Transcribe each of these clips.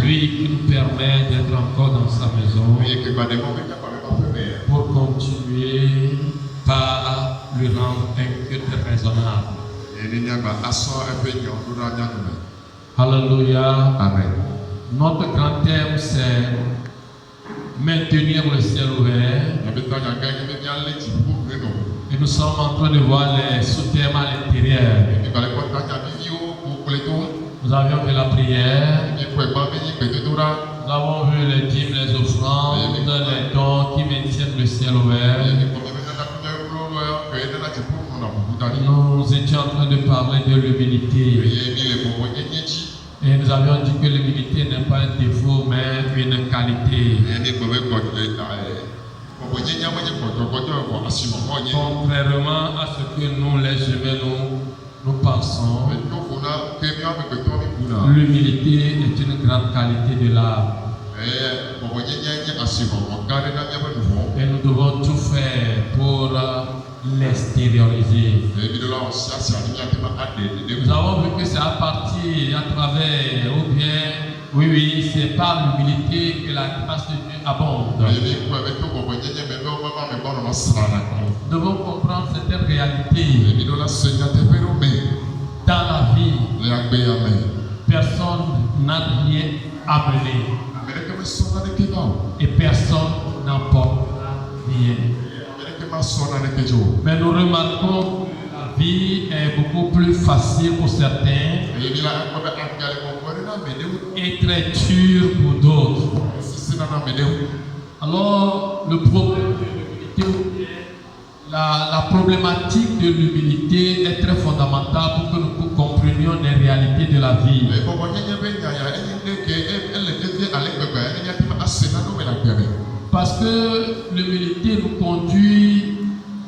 Lui qui nous permet d'être encore dans sa maison pour continuer par lui rendre un culte raisonnable. Alléluia. Amen. Notre grand thème c'est maintenir le ciel ouvert. Et nous sommes en train de voir les sous-thèmes à l'intérieur. Nous avions fait la prière. Nous avons vu les dîmes, les offrandes, les dons qui maintiennent le ciel ouvert. Nous étions en train de parler de l'humilité. Et nous avions dit que l'humilité n'est pas un défaut, mais une qualité. Contrairement à ce que nous, les humains, nous pensons, l'humilité est une grande qualité de l'âme. Et nous devons tout faire pour l'extérioriser. Nous avons vu que c'est à partir, à travers, ou bien, oui, c'est par l'humilité que la grâce de Dieu abonde. Nous devons comprendre cette réalité. Dans la vie, personne n'a rien amené. Et personne n'emporte rien. Mais nous remarquons que la vie est beaucoup plus facile pour certains et très dure pour d'autres. Alors, le problème de l'humilité, la problématique de l'humilité est très fondamentale pour que nous comprenions les réalités de la vie. Parce que l'humilité nous conduit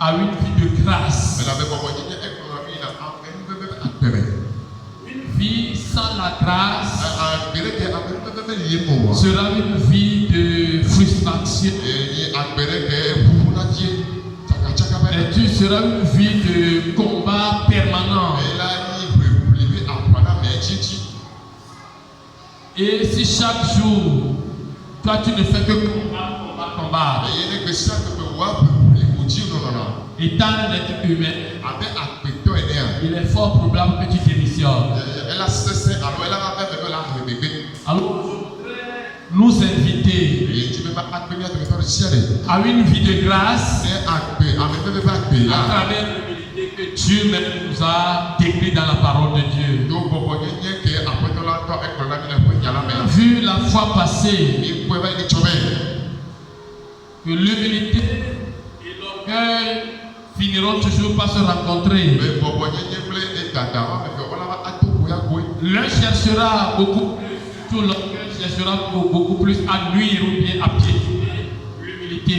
à une vie de grâce. Une vie sans la grâce sera une vie de frustration. Et tu seras une vie de combat permanent. Et si chaque jour, toi tu ne fais que combat, étant un être humain, il est fort probable que tu démissionnes. Alors, nous inviter à une vie de grâce à travers l'humilité que Dieu même nous a décrit dans la parole de Dieu. Vu la fois passée que l'humilité et l'orgueil finiront toujours par se rencontrer. L'un cherchera beaucoup plus, surtout l'orgueil cherchera beaucoup plus à nuire ou bien à piétiner l'humilité.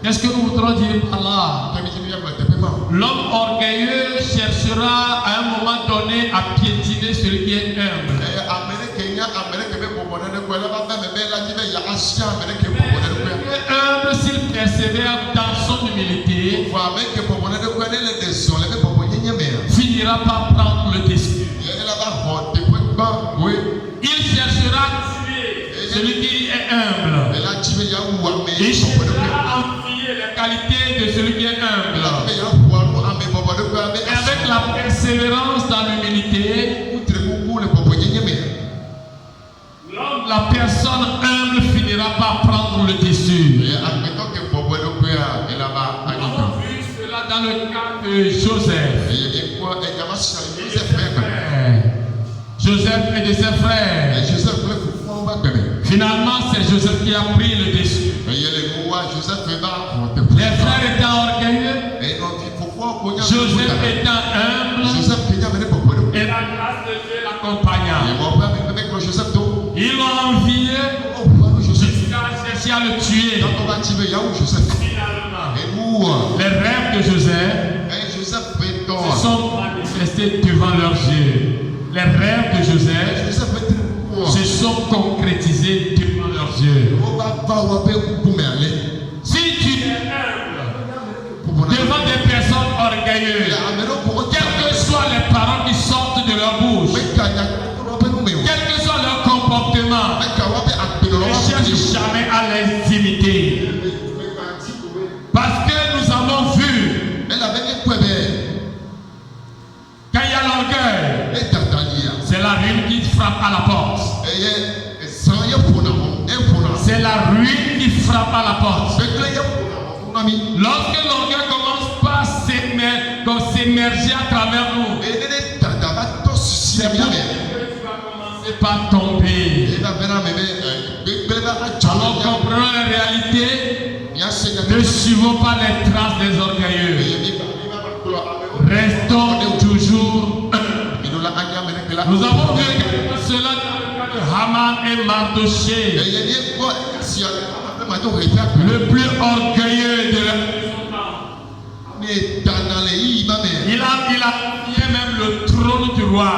Qu'est-ce que nous voudrons dire par là? L'homme orgueilleux cherchera à un moment donné à piétiner celui qui est humble. Humble, s'il persévère dans son humilité, finira par prendre le dessus. Il cherchera à tuer celui qui est humble. Il cherchera à envier les qualités de celui qui est humble. Et avec la persévérance dans l'humilité, la personne humble finira par prendre le dessus. On a vu cela dans le cas de Joseph. Joseph et de ses frères. Finalement, c'est Joseph qui a pris le dessus. Les frères étant orgueilleux, Joseph étant humble, et la grâce de Dieu l'accompagna. Ils l'ont envié jusqu'à chercher à le tuer. Finalement, les rêves de Joseph se sont manifestés devant leurs yeux. Les rêves de Joseph se sont concrétisés devant leurs yeux. Si tu es humble devant des personnes orgueilleuses, quelles que soient les paroles qui sortent de leur comportement. Ne cherche jamais à les imiter. Parce que nous avons vu, quand il y a l'orgueil, c'est la ruine qui frappe à la porte. C'est la ruine qui frappe à la porte. Lorsque l'orgueil commence pas à s'émerger à travers nous, c'est pour que tu vas commencer par tomber. Alors comprenons la réalité. Ne suivons pas les traces des orgueilleux. Restons toujours. Nous avons vu cela dans le cas de Haman et Mardochée. Le plus orgueilleux de la il a pillé même le trône du roi.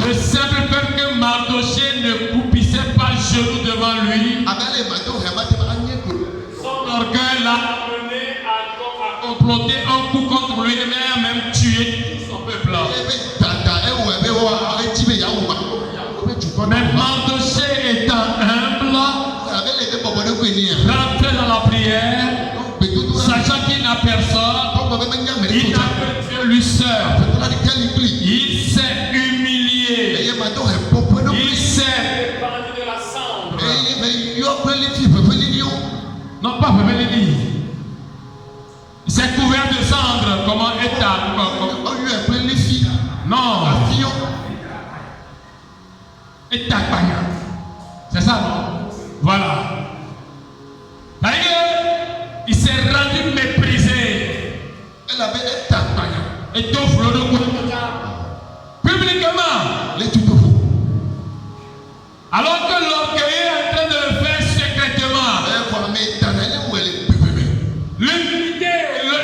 Le simple fait que Mardochée ne coupissait pas le genou devant lui, son orgueil l'a amené à comploter un coup contre lui et même tuer tout son peuple. Mais Mardochée étant humble, rentré dans la prière, sachant qu'il n'a personne, il n'a que Dieu lui seul. Il s'est humilié. Il s'est répandu de la cendre. Non, pas Fémélie. Il s'est couvert de cendre. Comment est-ce? Non. Et ta c'est ça, non? Voilà. D'ailleurs, il s'est rendu méprisé. Elle avait un tabac. Et tout flot publiquement. Alors que l'orgueil est en train de le faire secrètement. L'humilité,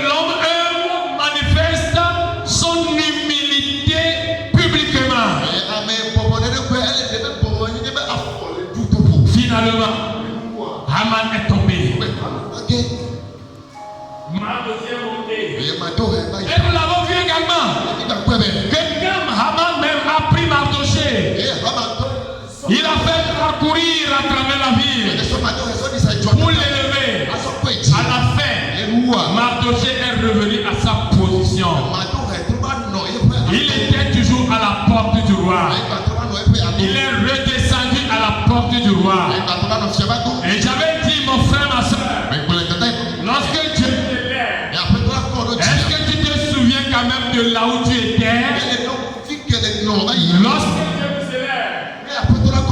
l'homme humble manifeste son humilité publiquement. Finalement, Haman est tombé. Mardochée est monté. Et nous l'avons vu également. Que quand Haman même a pris Mardochée, il a fait parcourir à travers la ville pour l'élever. À la fin, Mardochée est revenu à sa position. Il était toujours à la porte du roi. Il est redescendu à la porte du roi. Et j'avais dit, mon frère, ma soeur, lorsque Dieu t'élève, est-ce que tu te souviens quand même de là où tu étais? Lorsque Dieu nous élève,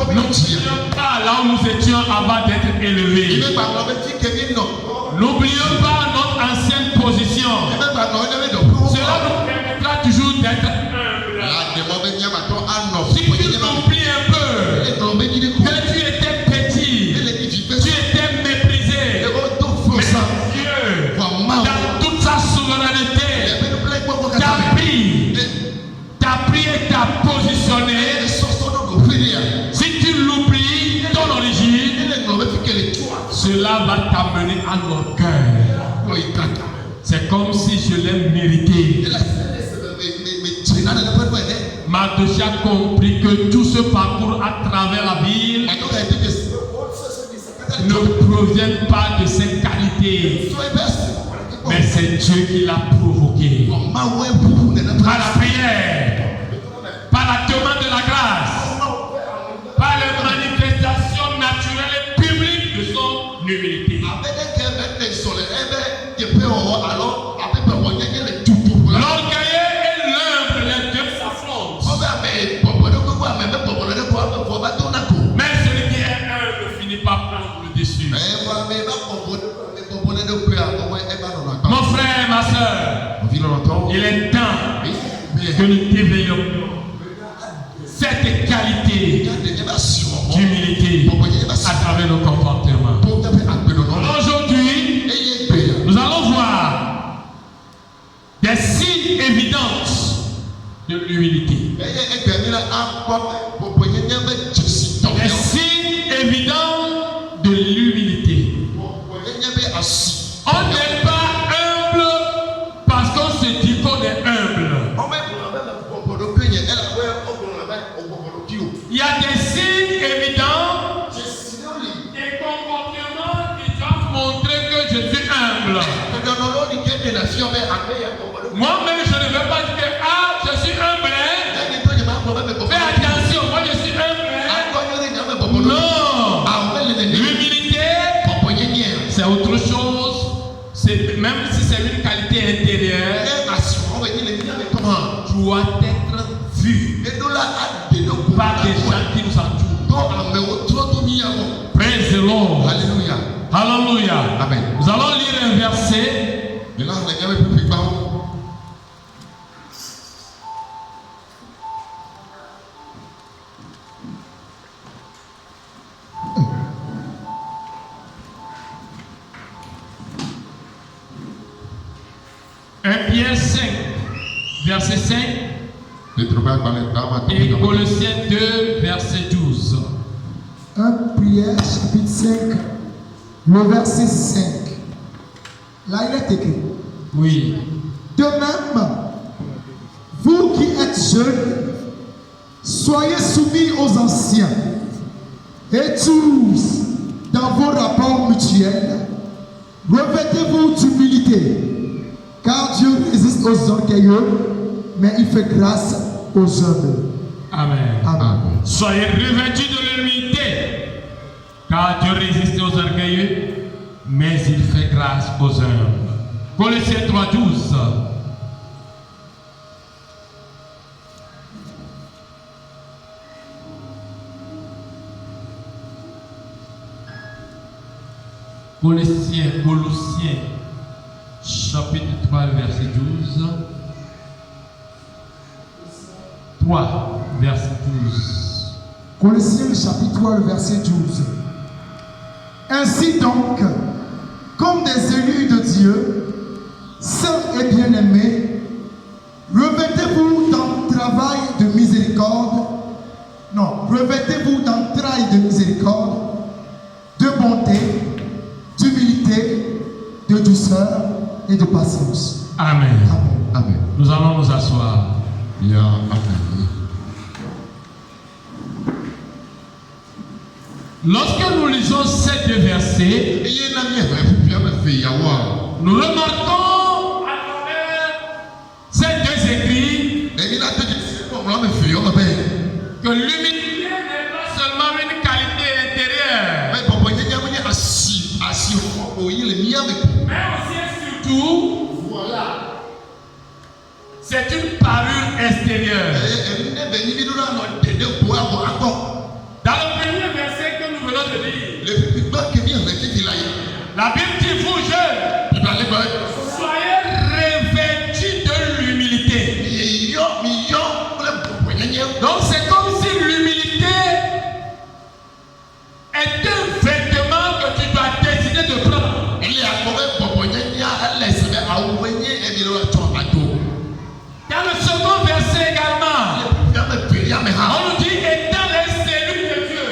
nous ne souvenons pas là où nous étions avant d'être élevés. N'oublions pas notre ancienne position. Cela nous permettra toujours d'être humbles. Si tu t'oublies un peu que tu étais petit, tu étais méprisé, mais Dieu, dans toute sa souveraineté, t'a pris et t'a positionné. Si tu l'oublies, ton origine, cela va t'amener à l'orgueil. C'est comme si je l'ai mérité. Mardochée a compris que tout ce parcours à travers la ville ne provient pas de ses qualités, mais c'est Dieu qui l'a provoqué. Par la prière, par la demande de la grâce, par les manifestations naturelles et publiques de son humilité. L'orgueilleux et l'humble, les deux s'affrontent. Mais celui qui est humble finit par prendre le dessus. Mon frère, ma soeur, il est temps que nous déveillions cette qualité d'humilité à travers nos comportements. Aujourd'hui, nous allons voir des signes évidents de l'humilité. Des signes évidents de l'humilité. On n'est pas humble parce qu'on se dit qu'on est humble. doit être vu par des gens qui nous entourent. Praise the Lord. Alléluia. Hallelujah. Amen. Nous allons lire un verset. 1 Pierre 5, verset 5. Et Colossiens 2, verset 12. 1 Pierre, chapitre 5, le verset 5. Là, il est écrit. Oui. De même, vous qui êtes jeunes, soyez soumis aux anciens. Et tous, dans vos rapports mutuels, revêtez-vous d'humilité. Car Dieu résiste aux orgueilleux, mais il fait grâce aux humbles. Amen. Amen. Soyez revêtus de l'humilité. Car Dieu résiste aux orgueilleux, mais il fait grâce aux humbles. Colossiens 3, 12. Colossiens, chapitre 3, verset 12. 3, verset 12. Colossiens, chapitre 3, le verset 12. Ainsi donc, comme des élus de Dieu, saints et bien-aimés, revêtez-vous d'entrailles de miséricorde. Non, revêtez-vous d'entrailles de miséricorde, de bonté, d'humilité, de douceur et de patience. Amen. Amen. Amen. Nous allons nous asseoir. Yeah, amen. Lorsque nous lisons ces deux versets, nous remarquons à travers ces deux écrits que l'humilité n'est pas seulement une qualité intérieure, mais aussi et surtout, c'est une parure extérieure. Dans le premier verset que nous venons de lire, la Bible dit, vous jeunes, soyez revêtus de l'humilité. Donc c'est comme si l'humilité est un vêtement que tu dois décider de prendre. Dans le second verset également, on nous dit étant les cellules de Dieu.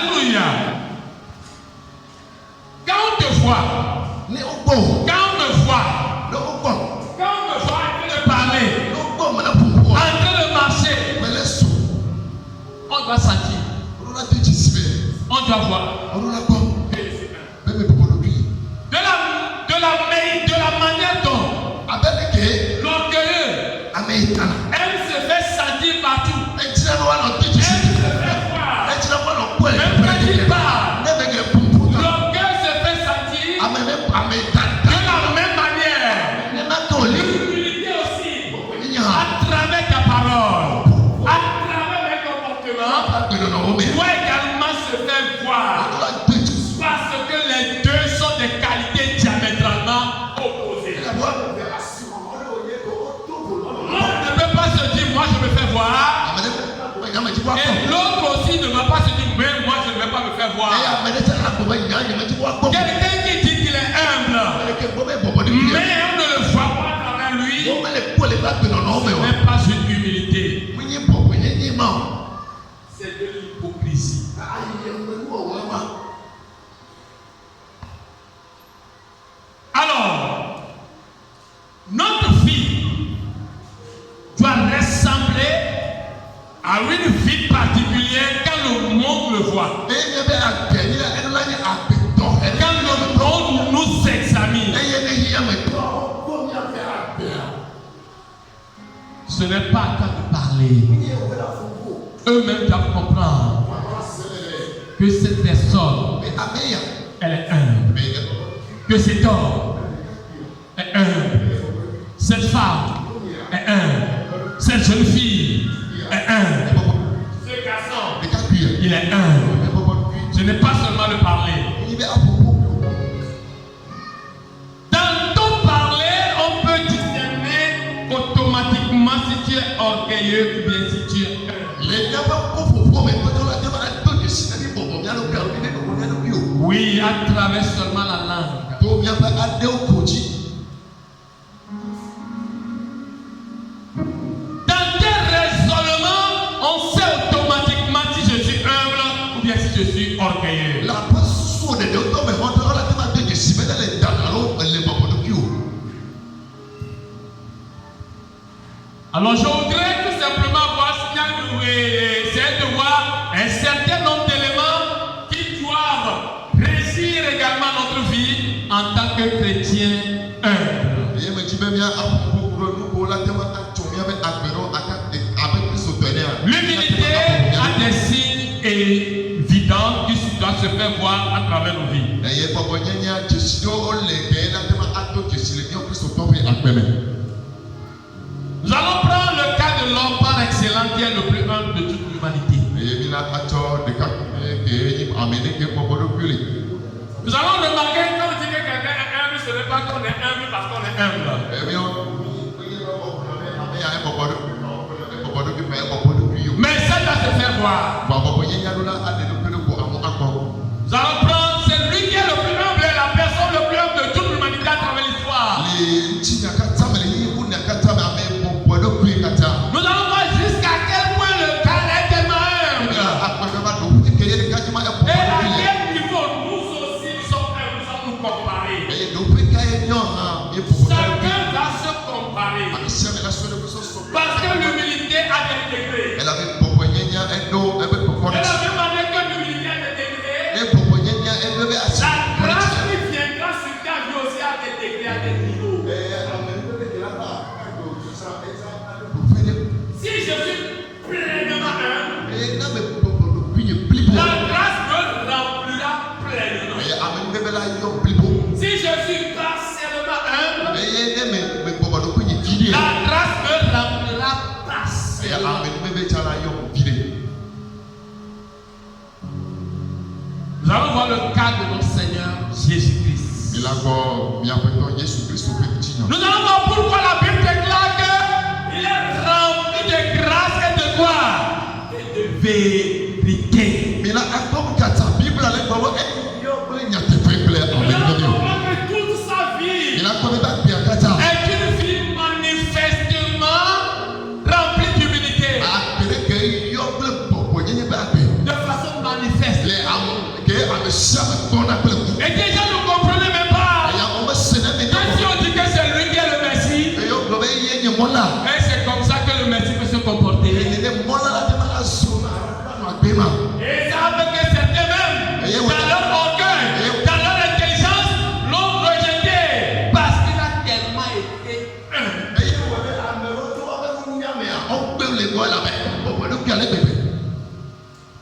Alléluia. Quand on te voit, quand on me voit en train de parler, en train de marcher, on doit sentir, on doit voir. De la manière dont l'orgueilleux aime se faire sentir partout, aime se faire voir, même quand il parle, l'orgueil se fait sentir de la même manière. L'humilité aussi, à travers ta parole, à travers mes comportements, doit également se faire voir. Parce que les deux sont des qualités diamétralement opposées. On ne peut pas se dire, moi je me fais voir. Et l'autre aussi ne va pas se dire, mais moi je ne vais pas me faire voir. Quelqu'un qui dit qu'il est humble, mais on ne le voit pas à travers lui, ce n'est pas une humilité. C'est de l'hypocrisie. Alors, notre vie doit ressembler à une vie particulière quand le monde le voit. Quand le monde nous examine, ce n'est pas à temps de parler. Eux-mêmes doivent comprendre que cette personne, elle est humble. Que cet homme est humble. Cette femme est humble. Cette jeune fille est humble. Ce garçon, il est humble. Ce n'est pas seulement le parler. Dans ton parler, on peut discerner automatiquement si tu es orgueilleux ou bien si tu es humble. Oui, à travers seulement la langue. Dans tes raisonnements, on sait automatiquement si je suis humble ou bien si je suis orgueilleux. Alors je voudrais tout simplement voir c'est de voir un certain nombre d'éléments qui doivent régir également notre vie en tant que chrétien humble. L'humilité a des signes évidents qui doivent se faire voir à travers nos vies. Nous allons prendre le cas de l'homme par excellence qui est le plus humble de toute l'humanité. Nous allons remarquer quand on dit que quelqu'un est humble, ce n'est pas qu'on est humble parce qu'on est humble. Mais ça doit se faire voir. Nous allons prendre celui qui est le plus humble, la personne le plus humble de toute l'humanité à travers l'histoire. Nous allons voir jusqu'à quel point le cas est tellement humble. Et à quel niveau nous aussi nous sommes humbles, nous sommes nous comparer. Chacun va se comparer. Parce que l'humilité a des degrés. Et la même manière que l'humilité a des degrés, la grâce qui viendra sur ta vie aussi a des degrés, a des niveaux. Si je suis pleinement humble, la grâce me remplira pleinement. Si je suis partiellement humble, la grâce me remplira partiellement. Nous allons voir le cas de notre Seigneur Jésus-Christ. Nous allons voir pourquoi la Bible déclare qu'il est rempli de grâce et de quoi? Et de vérité. Nous allons comprendre que toute sa vie est une vie manifestement remplie d'humilité. De façon manifeste. Et des gens ne comprenaient même pas. Que si on dit que c'est lui qui est le Messie, et c'est comme ça que le Messie peut se comporter. Et ça a fait que certains même, dans leur orgueil, dans leur intelligence, l'ont rejeté parce qu'il a tellement été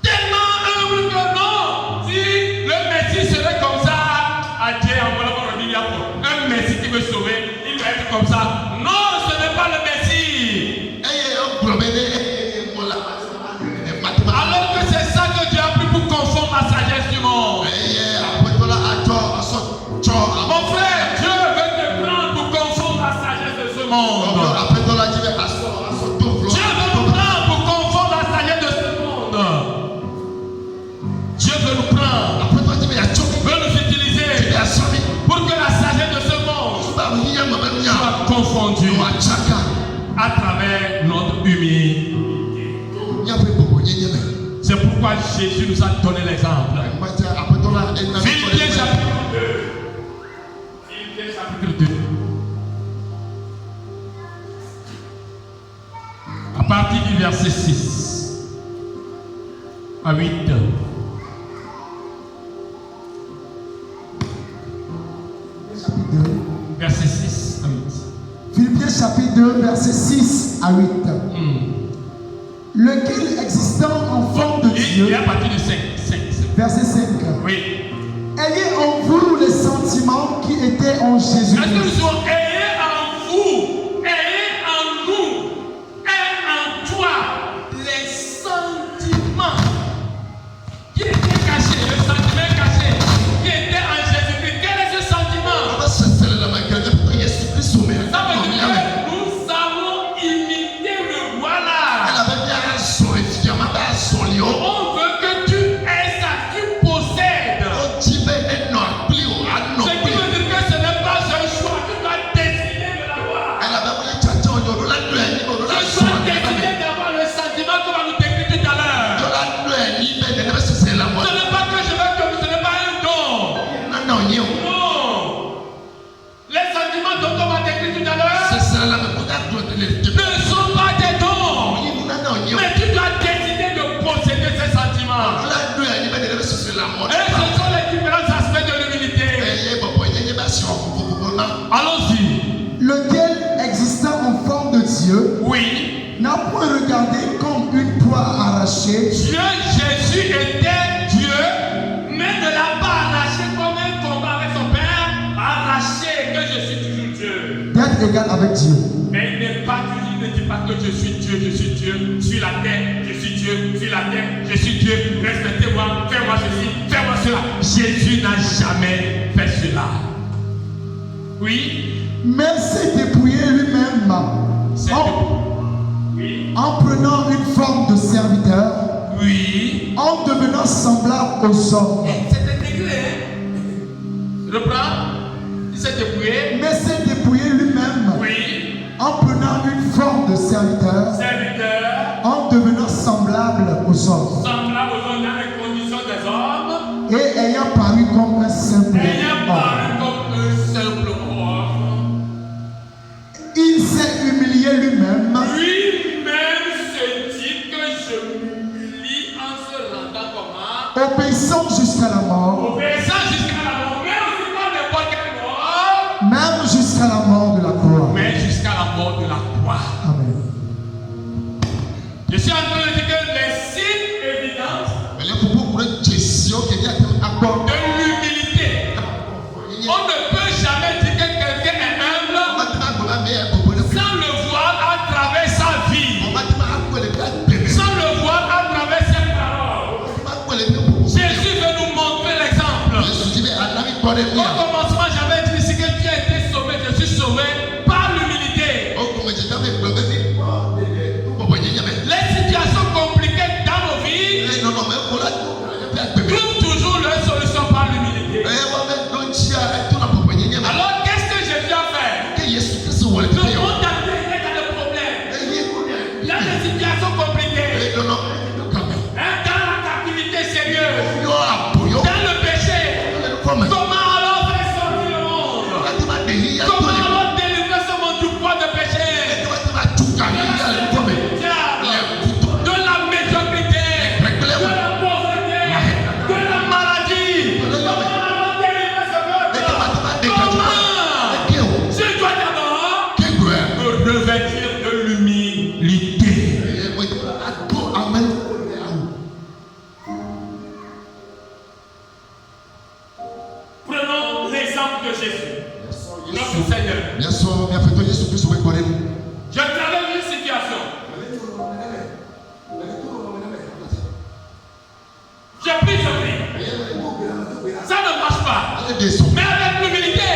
tellement humble que non. Si le Messie serait comme ça, un Messie qui veut sauver, il va être comme ça. Non, ce n'est pas le Messie. Alors que c'est ça que Dieu a pris pour confondre la sagesse du monde. Mon frère, Dieu veut te prendre pour confondre la sagesse de ce monde. Dieu veut nous prendre pour confondre la sagesse de ce monde. Dieu veut nous prendre, veut nous utiliser pour que la sagesse de ce monde soit confondue à travers notre humilité. C'est pourquoi Jésus nous a donné l'exemple. Philippiens chapitre 2. Philippiens chapitre 2. À partir du verset 6 à 8. Verset 6 à 8. Philippiens chapitre 2, verset 6 à 8. Lequel existant en forme de Dieu. Et à partir de 5. Verset 5. Oui. Ayez en vous les sentiments qui étaient en Jésus-Christ. Est-ce que nous disons, ayez en vous, ayez en nous, et en toi, les sentiments qui étaient cachés, le sentiment caché, qui était en Jésus-Christ. Quel est ce sentiment? Ça veut dire que nous avons imité le roi là. On veut que tu aies ça, tu possèdes. Ce qui veut dire que ce n'est pas un choix, tu dois décider de l'avoir. Je dois décider d'avoir le sentiment qu'on va nous décrire tout à l'heure. Ce n'est pas que je vais te, ce n'est pas un don. Non. Les sentiments dont on va décrire tout à l'heure ne sont pas des dons. Mais tu dois décider de posséder ces sentiments. Et ce sont les différents aspects de l'humilité. Allons-y. Lequel existant en forme de Dieu. Oui. N'a point regardé comme une proie arrachée. Dieu, Jésus était Dieu, mais ne l'a pas arraché comme un combat avec son Père. Arraché que je suis toujours Dieu. D'être égal avec Dieu. Mais il n'est pas Dieu, il ne dit pas que je suis Dieu, sur la terre, je suis Dieu, sur la terre, je suis Dieu, respectez-moi, fais-moi ceci, fais-moi cela. Jésus n'a jamais fait cela. Oui. Mais s'est dépouillé lui-même en prenant une forme de serviteur, oui, en devenant semblable aux hommes. C'était écrit. Reprends. Il s'est dépouillé. Mais s'est dépouillé lui-même, oui, en prenant une forme de serviteur, en devenant semblable aux hommes, semblable aux hommes dans les conditions des hommes, et ayant paru comme un simple homme. Il s'est humilié lui-même. Lui-même se dit que je m'humilie en se rendant comment? Obéissant jusqu'à la mort. Obéissant jusqu'à la mort. Mais aussi pas n'importe quelle mort. Même jusqu'à la mort de la croix. Mais jusqu'à la mort de la croix. Amen. Je suis en train de dire que les signes évidents de l'humilité. On ne peut jamais dire que quelqu'un est humble sans le voir à travers sa vie, sans le voir à travers ses paroles. Jésus veut nous montrer l'exemple. Au commencement, j'avais dit ici que tu as été sauvé, je suis sauvé par l'humilité. Les situations compliquées dans nos vies trouvent toujours leur solution par l'humilité. Alors, qu'est-ce que Jésus a fait? Le monde entier est dans le problème. Il y a des situations compliquées. Dans la captivité sérieuse. Dans le péché. l'exemple de Jésus, notre Seigneur. Je traverse une situation. Je prie. Ça ne marche pas. Mais avec l'humilité,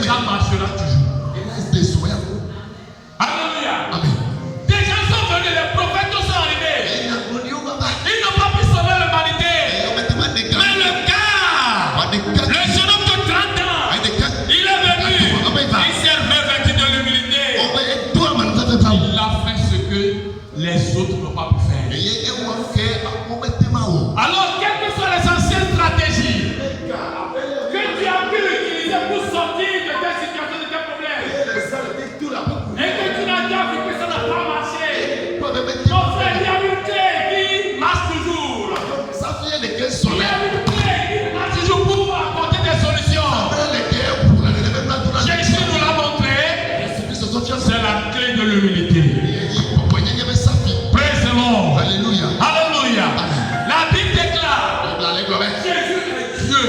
ça marchera toujours. Alléluia. Des gens sont venus, les prophètes tous sont arrivés. Ils n'ont pas pu sauver l'humanité. Mais le gars, le jeune homme de 30 ans, il est venu. Il s'est revêtu de l'humilité. Il a fait ce que les autres n'ont pas pu faire. Alors, quelles que soient les anciennes stratégies que tu as pu utiliser pour sortir de tes situations, de tes problèmes, et que tu n'as pas vu que ça n'a pas marché, mon frère, il y a une clé qui marche toujours. Il y a une clé qui marche toujours pour apporter des solutions. Jésus nous l'a montré. C'est la clé de l'humilité. Praise the Lord. Alléluia. Alléluia. La Bible déclare Jésus est Dieu.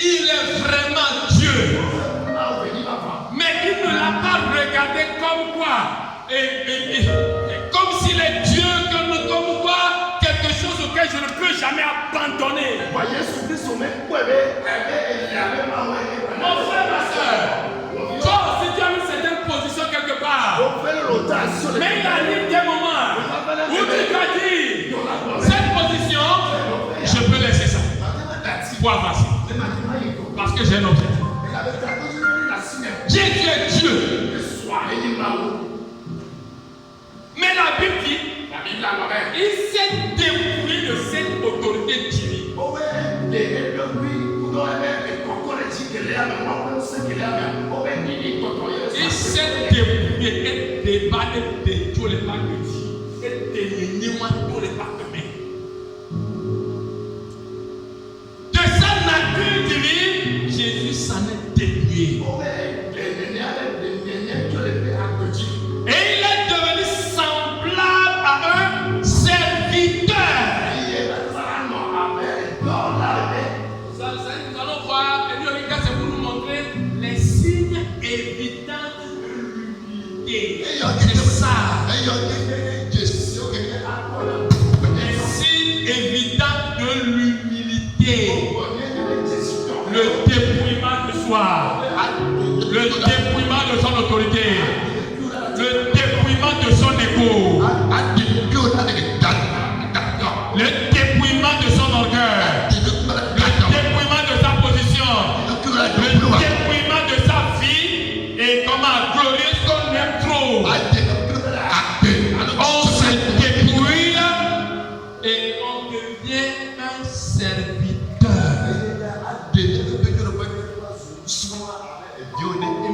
Il est vraiment Dieu. Mais il ne l'a pas regardé comme quoi comme s'il est Dieu, comme quoi quelque chose auquel je ne peux jamais abandonner. Mon frère, ma soeur, toi aussi tu as une certaine position quelque part. Mais il arrive des moments où tu dois dire cette position, je peux laisser ça pour avancer. Parce que j'ai un objectif. Jésus est Dieu. Mais la Bible dit, il s'est dépouillé de cette autorité divine. Il s'est dépouillé et débattu de tous les pactes de Dieu. Et de tous les pactes de main. De sa nature divine, Jésus s'en est dépouillé. Et il est devenu semblable à un serviteur. Nous allons voir, c'est pour nous montrer les signes évidents de l'humilité. C'est ça. Les signes évidents de l'humilité. Le dépouillement de soi. Le dépouillement de son autorité. Le dépouillement de son ego. Le dépouillement de son orgueil. Le dépouillement de sa position. Le dépouillement de sa vie. Et comment glorieuse qu'on aime trop. On se dépouille et on devient un serviteur. Et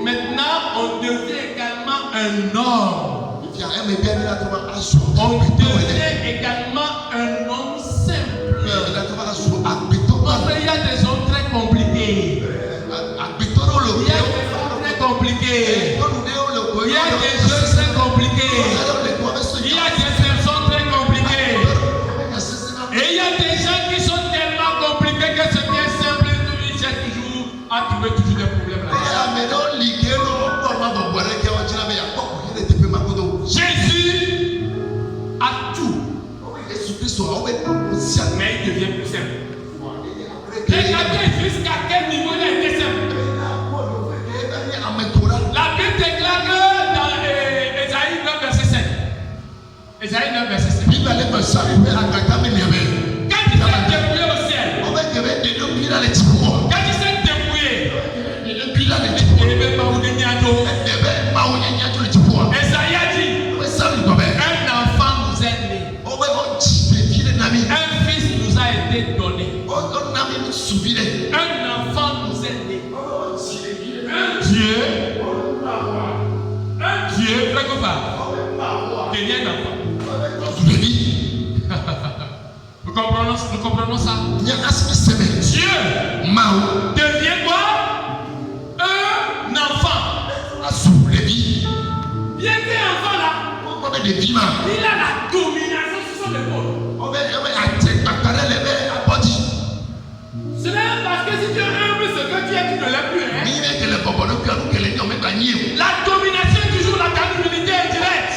maintenant, on devient également un homme. On devient également un homme simple. Il y a des hommes très compliqués. Il y a des hommes très compliqués. Il y a des jeux très compliqués. Il y a des personnes très compliquées. Et il y a des gens qui sont tellement compliqués que ce qui est simple, ils cherchent toujours à trouver toujours des problèmes là. Jésus a tout. Mais il devient plus simple. Regardez jusqu'à quel niveau il a été simple. La Bible déclare que dans Ésaïe 9, verset 5. Ésaïe 9, verset 5. Quand il s'est dépouillé au ciel, quand il s'est dépouillé, Ésaïe a dit, un enfant nous est né, un fils nous a été donné, un enfant nous est né, un Dieu, frère Kofa, devient un enfant. Nous comprenons ça. Dieu devient quoi? Un enfant. Bien qu'un enfant là, il a la domination sur son épaule. Ce n'est pas parce que si tu es que tu ne l'es plus. Hein? La domination est toujours la humilité indirecte.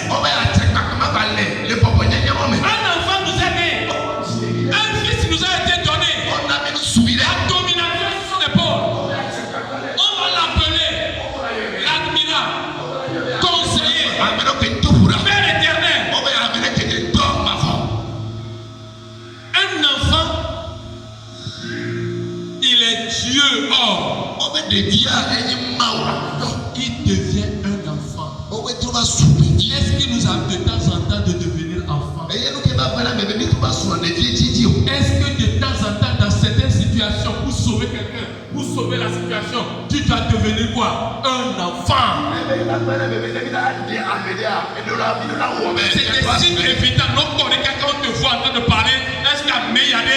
Un enfant nous est né. Un fils nous a été donné. La domination sur son épaule. On va l'appeler l'admirable, conseiller, Père éternel. Un enfant, il est Dieu homme. Il devient un enfant. Est-ce qu'il nous arrive de temps en temps de devenir enfant? Est-ce que de temps en temps, dans certaines situations, pour sauver quelqu'un, pour sauver la situation, tu dois devenir quoi? Un enfant. C'est des signes évidents. Donc, quand on te voit en train de parler, est-ce qu'il y a meilleur et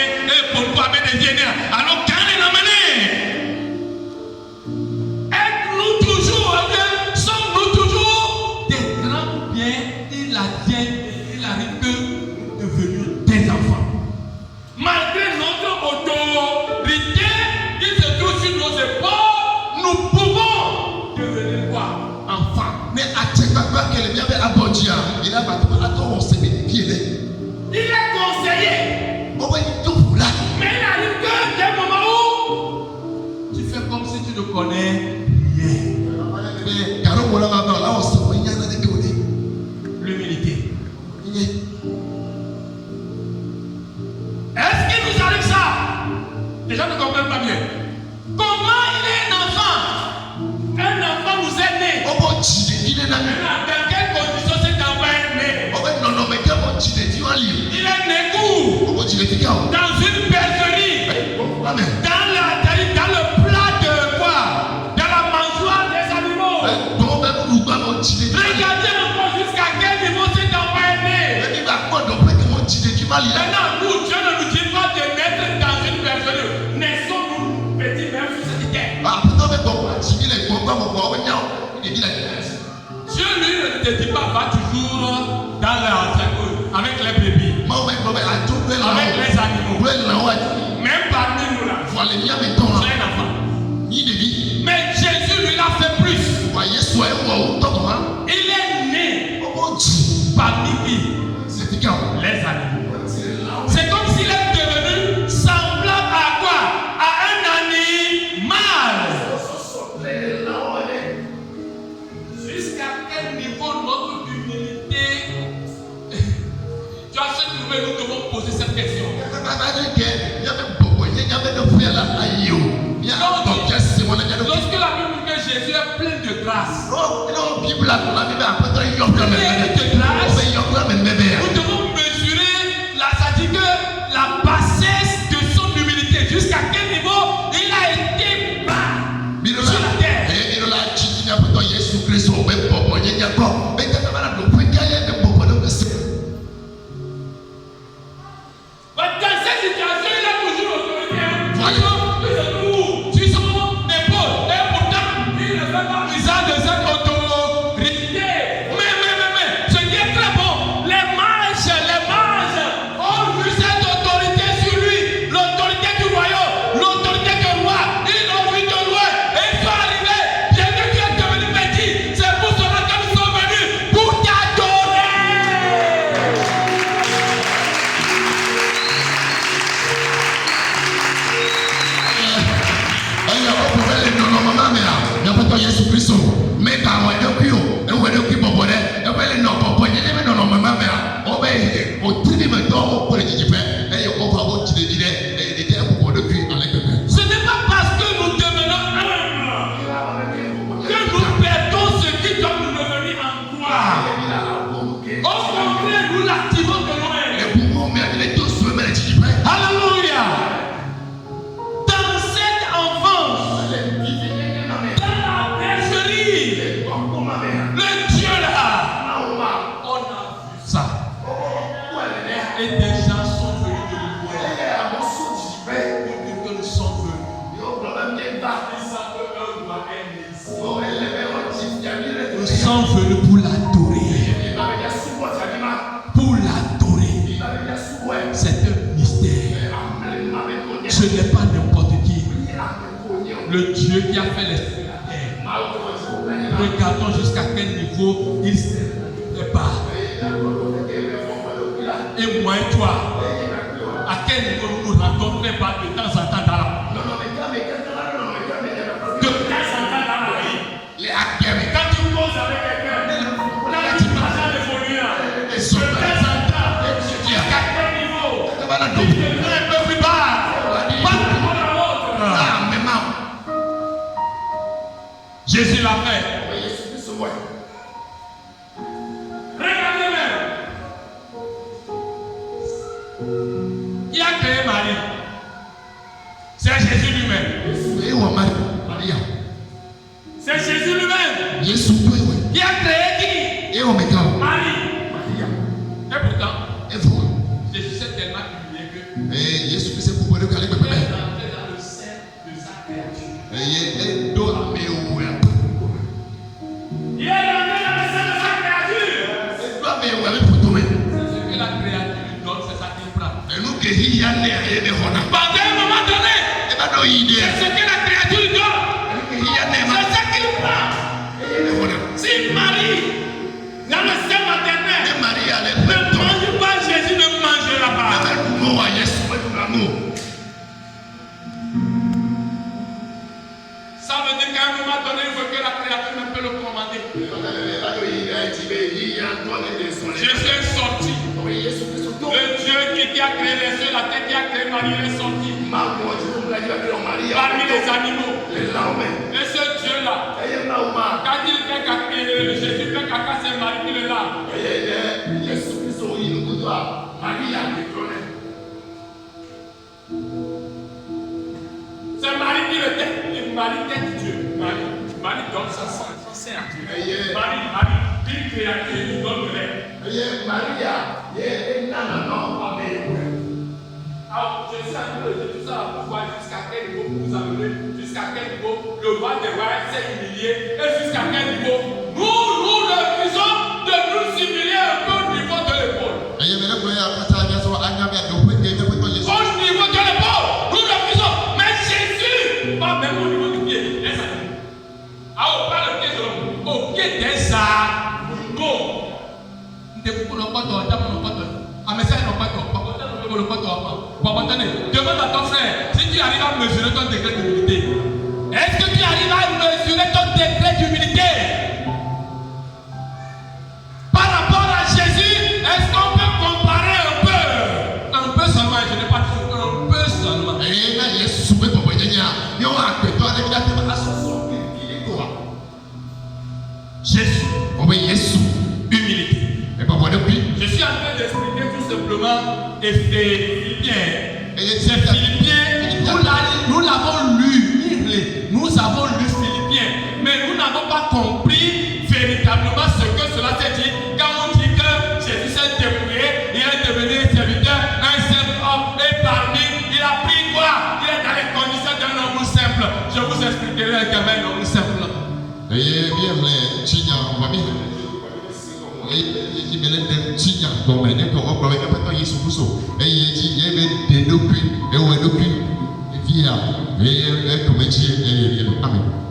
pourquoi mettre des viennent? Alors, quand il est amené, êtes-nous toujours, sommes-nous toujours des grands biens? Il arrive que nous devenions des enfants. Malgré notre autorité qui se trouve sur nos épaules, nous pouvons devenir quoi? Enfants. Mais à chaque fois qu'elle vient avec Abodia, il a Il est conseillé. Mais il arrive que des moments où tu fais comme si tu ne connais rien. L'humilité. Est-ce qu'il nous arrive ça? Les gens ne comprennent pas bien. Comment il est un enfant? Un enfant nous est né. Dans quelles conditions cet enfant est né? Il est né où? Dans une bergerie. Dans le plat de quoi? Dans la mangeoire des animaux. Regardez encore jusqu'à quel niveau cet enfant est né. Maintenant, nous, Dieu ne nous dit pas de mettre dans une bergerie. Naissons-nous petits même sur cette terre. Dieu, lui, ne te dit pas, va toujours dans avec les bébés, avec les animaux. Même parmi nous là, c'est un enfant. Mais Jésus, lui, l'a fait plus. Il est né parmi qui? Les animaux. C'est comme s'il est devenu semblable à quoi? À un animal. Jusqu'à quel niveau notre humilité? Tu as ce trouvé, nous devons poser cette question. Lorsque la Bible dit que Jésus est plein de grâce, nous devons mesurer la bassesse de son humilité. Jusqu'à quel niveau il a été bas sur la terre. Dans cette situation, il a toujours autorité. Sur son épaule. Et pourtant, il ne fait pas usage de cette autorité. Mais, ce qui est très bon, les mages ont vu cette autorité sur lui. L'autorité du royaume, l'autorité du roi. Ils l'ont vu de loin. Et ils sont arrivés. Jésus qui est devenu petit. C'est pour cela que nous sommes venus. Pour t'adorer. Yesu Kristo meka wa dokio e wa doki bobore e wa le no bobo nyene me no mama me o be o tiri me do o pore jijipe e yo o fa o tiri dire e de bobo doki avec bébé. Ce n'est pas parce que nous devenons que nous perdons ce qui doit nous devenir en gloire. Au contraire, nous l'activons de loin. Alléluia. Dans cette enfance, le Dieu là, on a vu ça. Et des gens sont venus de loin. Depuis que nous sommes venus, nous sommes venus pour l'adorer. Pour l'adorer. C'est un mystère. Ce n'est pas n'importe qui. le Dieu qui a fait les cieux et la terre. Regardons jusqu'à quel niveau il s'est pas. Et moi et toi, à quel niveau nous nous rendons très bas de temps en temps dans la quand tu causes avec quelqu'un, quand tu passes à l'évoluer, de temps en temps, à quel niveau tu deviens un peu plus bas. Pas pour la l'autre. Jésus l'a fait. Regardez même. Qui a créé Marie? C'est Jésus lui-même. C'est Jésus lui-même. Qui a créé qui? Marie. Et pourtant, Jésus s'est tellement humilié que il est entré dans le sein de sa créature. Il est entré dans le sein de sa créature. C'est ce que la créature lui donne, c'est ça qu'il prend. Pendant un moment donné, c'est ce que la créature lui donne. C'est ça qu'il prend. Si Marie, dans le sein maternel, ne mange pas, Jésus ne mangera pas. Ça veut dire qu'à un moment donné, il faut que la créature ne peut le commander. Jésus est sorti. Le Dieu qui a créé les cieux, la terre, qui a créé Marie, il est sorti. Parmi les animaux. Et ce Dieu-là, quand il fait caca, Jésus fait caca, c'est Marie qui le lave. C'est Marie qui le tête. Marie tête Dieu. Marie donne son sein à Dieu. Marie, une créature, il donne le lait. Alors, Jésus a dit tout ça pour voir jusqu'à quel niveau vous amener, jusqu'à quel niveau le roi des rois s'est humilié, et jusqu'à quel niveau nous refusons de nous humilier un peu au niveau de l'épaule. Au niveau de l'épaule, nous refusons. Mais Jésus, pas même au niveau du pied, des animaux. Alors, pas le pied de l'homme, au pied des animaux. Demande à ton frère si tu arrives à mesurer ton degré d'humilité. Est-ce que tu arrives à mesurer ton degré d'humilité par rapport à Jésus? Est-ce qu'on peut comparer un peu seulement? Je n'ai pas dit un peu seulement. Jésus, humilité. Je suis en train d'expliquer tout simplement et Philippiens. C'est Philippiens, nous l'avons lu, nous avons lu Philippiens, mais nous n'avons pas compris véritablement ce que cela s'est dit quand on dit que Jésus s'est dépouillé, il est devenu serviteur, un simple homme, et parmi, il a pris quoi? Il est dans les conditions d'un homme simple. Je vous expliquerai un homme simple.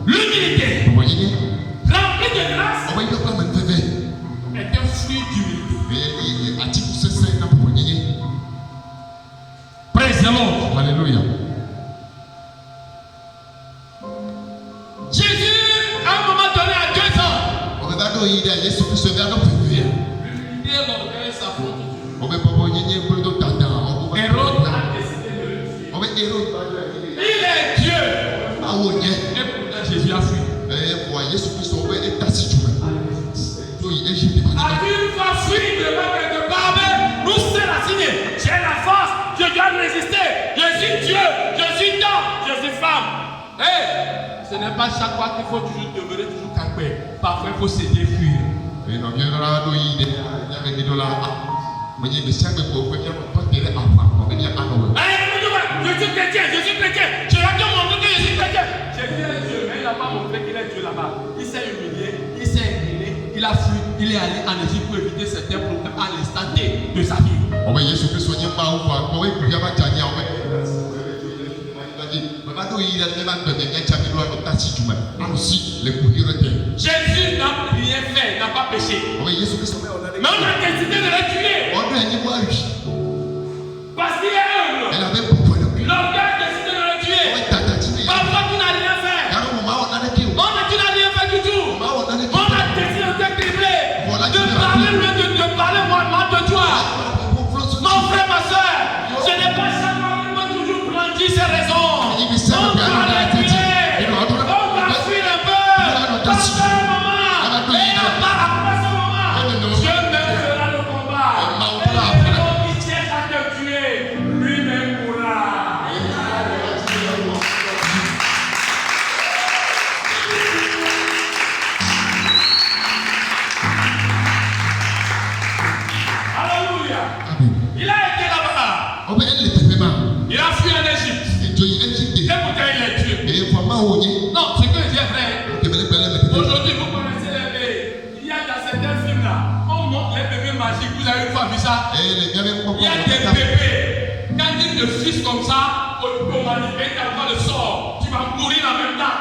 L'humilité remplie de grâce est un fruit d'humilité. Praise the Lord. Alléluia. Jésus, à un moment donné, à 2 ans, l'humilité et l'orgueil s'affrontent toujours. Hérode a décidé de le tuer. Il est Dieu. Et pourtant Jésus a fui. A-t-il pas fui devant quelque part? Mais nous c'est la signer. J'ai la force, je dois résister. Je suis Dieu, je suis homme, je suis femme. Hey, ce n'est pas chaque fois qu'il faut toujours demeurer toujours campé. Parfois il faut céder, fuir. Je suis chrétien, je leur ai montré que je suis chrétien. Jésus est Dieu, mais il n'a pas montré qu'il est Dieu là-bas. Il s'est humilié, il s'est incliné, il a fui, il est allé en Égypte pour éviter certains problèmes à l'instant T de sa vie. Jésus n'a rien fait, n'a pas péché. Mais on a décidé de le tuer. Parce qu'il est humble. L'orgueil décide de le tuer. Parfois tu n'as rien fait. Tu n'as rien fait du tout. On a décidé de te cribler. De parler mal de toi. Mon frère, ma soeur, ce n'est pas ça qui va toujours brandir ses raisons. On doit les tuer. On doit fuir un peu. Passer un moment. Et on part après ce moment. Dieu même fera le combat. Et l'homme qui cherche à te tuer, lui-même mourra. Alléluia. Il a été là-bas. Il a fui en Égypte. Et pourtant il est tué. Non, ce que je dis est vrai. Aujourd'hui, vous connaissez les bébés. Il y a dans certains films là, on montre les bébés magiques. Vous avez une fois vu ça? Il y a des bébés. Quand ils te fissent comme ça, au manipulé, tu pas le sort. Tu vas mourir en même temps.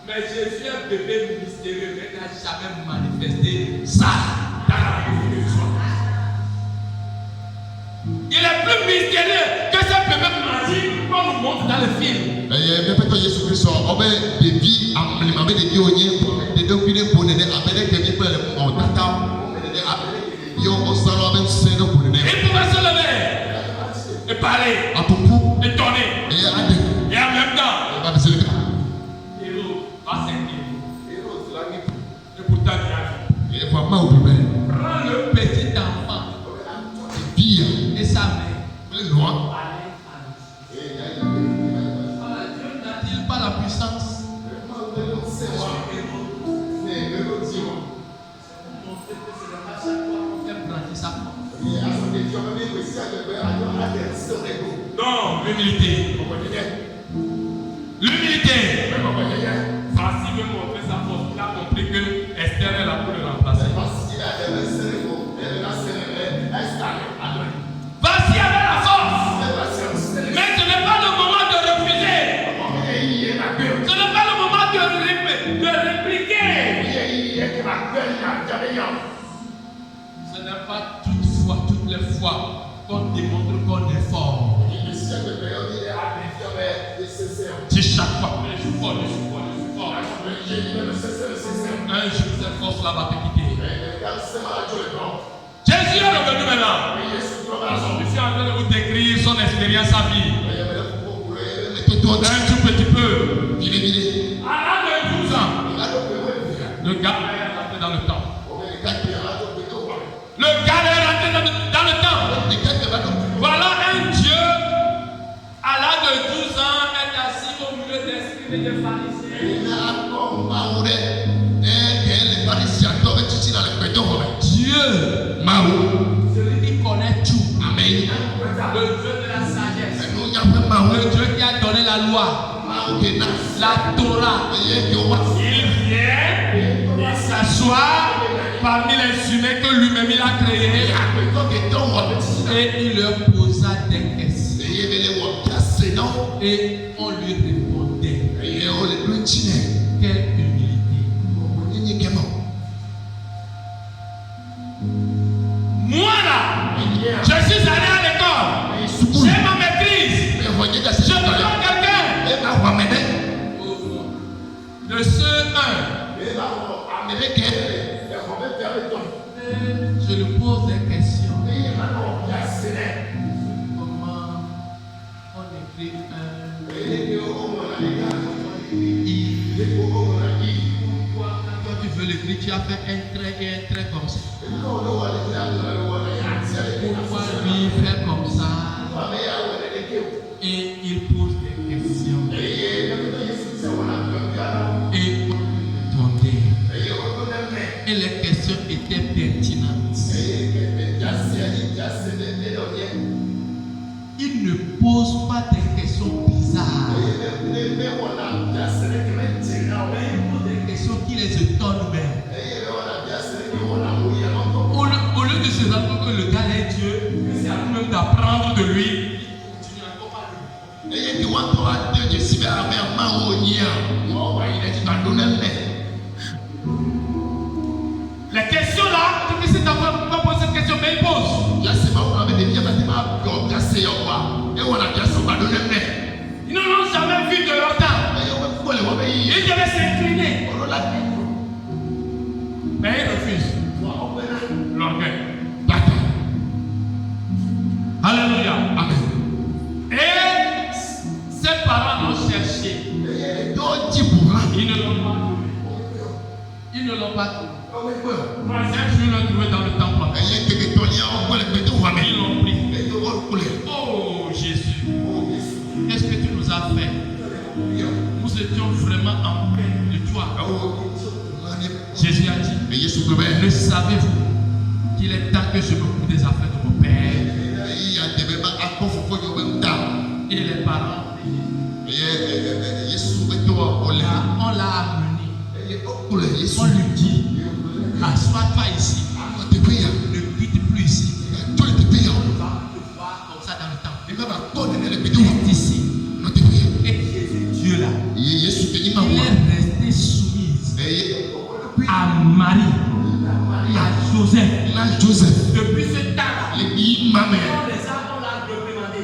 Mais Jésus est un bébé mystérieux, mais il n'a jamais manifesté ça dans la vie de soi. Il est plus mystérieux que ce bébé magique qu'on nous montre dans le film. Il pouvait se lever et parler, et donner, et en même temps, héros va s'inquiéter. Et pourtant, il a vu. Prends le petit enfant et sa mère. Dieu n'a-t-il pas la puissance? Non, l'humilité. L'humilité. Voici veut montrer sa force. Il a compris que Esther est là pour le remplacer. Voici avec la force. Mais ce n'est pas le moment de refuser. Ce n'est pas le moment de répliquer. Ce n'est pas toutes les fois qu'on démontre qu'on est fort. C'est chaque fois que je suis fort. Un jour, cette force-là va te quitter. Jésus est revenu maintenant. Je suis en train de vous décrire son expérience à vie. Un tout petit peu. À l'âge de 12 ans, le gars est rentré dans le temple. Le gars est rentré dans le temple. Voilà un Dieu à l'âge de 12 ans est assis au milieu des scribes et des pharisiens. Dieu, celui qui connaît tout. Amen. Le Dieu de la sagesse. Le Dieu qui a donné la loi. La Torah. Il vient, il s'assoit parmi les humains que lui-même il a créés. Et il leur posa des questions. Et on lui répondait. Quelle humilité. Moi là, je suis allé à l'école. J'ai ma maîtrise. Je connais quelqu'un. De ce 1. Je lui pose des questions. Comment on écrit un Pourquoi quand tu veux l'écrire, tu as fait un trait et un trait comme ça? Pourquoi lui faire comme ça? Et il pose des questions. Et on répondait. Et les questions étaient pertinentes. Il ne pose pas des questions bizarres. Mais il pose des questions qui les étonnent même. Au lieu de se rendre compte que le gars est Dieu, c'est à nous-mêmes d'apprendre de lui. Il continue encore à lui. Les questions là, tu sais d'abord pas poser cette question, mais il pose. Ils n'ont jamais vu de leur temps. Ils devaient s'incliner. Mais ils refusent. L'orgueil. Alléluia. Amen. Et ses parents l'ont cherché. Ils ne l'ont pas trouvé. Ils ne l'ont pas trouvé. Troisième jour, ils l'ont trouvé dans le temple. Ils l'ont pris. Oh Jésus, qu'est-ce que tu nous as fait? Nous étions vraiment en paix de toi. Jésus a dit, ne savez-vous qu'il est temps que je m'occupe des affaires de mon Père? Et les parents, on l'a amené. On lui dit, assois-toi ici. Ne quitte plus ici. On va te voir comme ça dans le temps. Reste ici. Et Dieu là, il est resté soumis à Marie, à Joseph. Depuis ce temps-là, on les a reprimandé.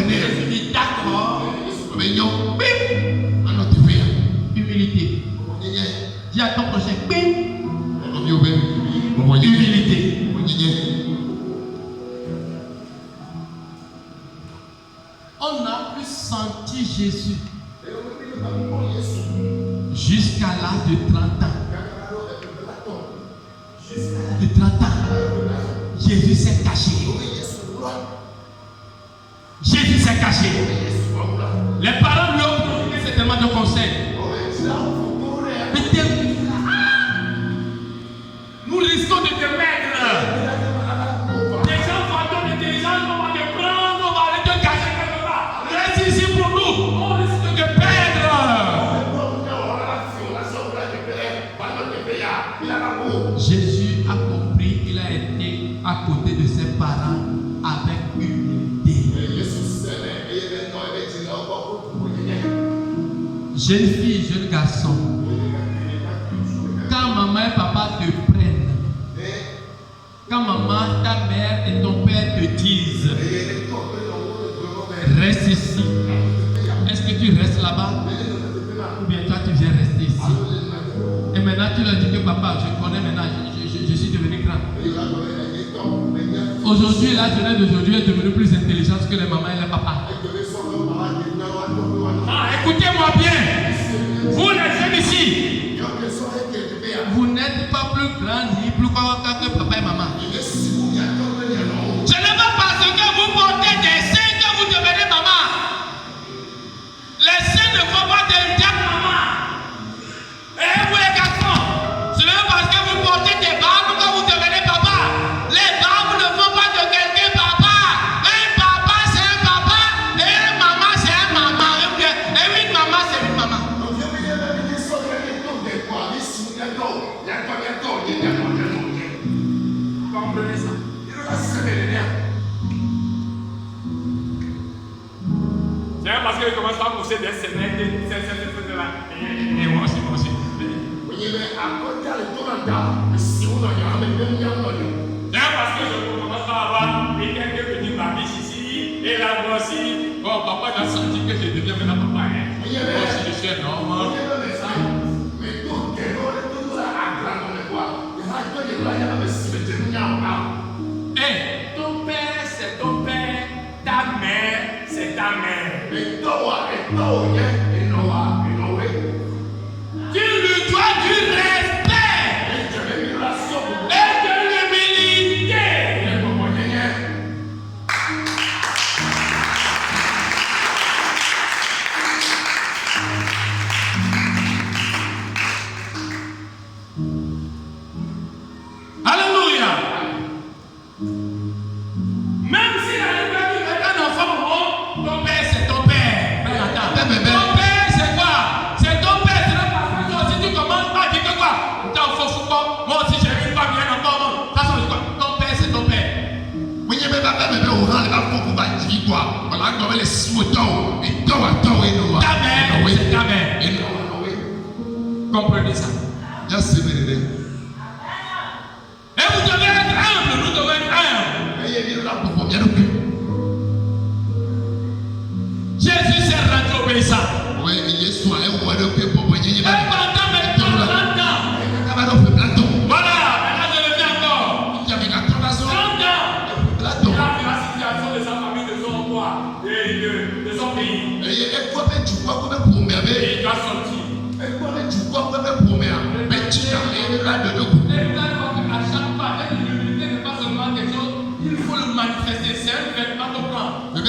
Jésus dit d'accord. Humilité. Dis à ton prochain, humilité. On n'a plus senti Jésus jusqu'à l'âge de 30 ans. De 30 ans, Jésus s'est caché. Jésus s'est caché. Les parents lui ont donné certainement de conseils. Nous risquons de te perdre. Les gens vont donner intelligence, on va te prendre, on va aller te cacher quelque part. Reste ici pour nous, on risque de te perdre. Jésus a compris qu'il a été à côté de ses parents avec humilité. Jeune fille, jeune garçon, quand maman et papa te prennent, quand maman, ta mère et ton père te disent, reste ici, est-ce que tu restes là-bas? Ou bien toi tu viens rester ici? Et maintenant tu leur dis que papa, je connais maintenant, je suis devenu grand. Aujourd'hui, la jeunesse d'aujourd'hui est devenue plus intelligente que les mamans et les papas. Ah, écoutez-moi bien, vous les jeunes ici, vous n'êtes pas plus grand ni plus grand que papa et maman. Ce n'est pas parce que vous portez des seins que vous devenez maman. Les seins ne font pas de maman. Et vous les garçons, ce n'est pas parce que vous portez des barbes que vous devenez papa. Les barbes ne font pas de quelqu'un papa. Un papa c'est un papa et une maman c'est un maman. Et une maman c'est une maman. Comprenez ça? C'est parce qu'il commence à pousser des scénettes, et moi aussi. C'est parce que je commence à avoir quelques petits babiches ici, et là voici. Bon, papa a senti que je deviens maintenant papa. Moi aussi je suis un homme. Ton père c'est ton père, ta mère c'est ta mère. Tu lui dois du respect et de l'humilité. Alléluia. Même si la liberté est un enfant, ton père c'est ton père. Ton père c'est quoi? C'est ton père. C'est pas toi si tu commences par dire que quoi? T'as un faux fou quoi? Moi aussi j'ai une femme bien encore. Ça c'est quoi? Ton père c'est ton père. Oui, mais Comprenez ça. Et vous devez être humble, nous devons être humbles. Jésus s'est rendu obéissant. Et pendant maintenant 30 ans. Voilà, maintenant je le dis encore. 30 ans. Il a vu la situation de sa famille, de son roi et de son pays. Et il doit sortir. Et vous allez voir qu'à chaque fois, l'humilité n'est pas seulement quelque chose, il faut le manifester. C'est un vêtement de plan. Il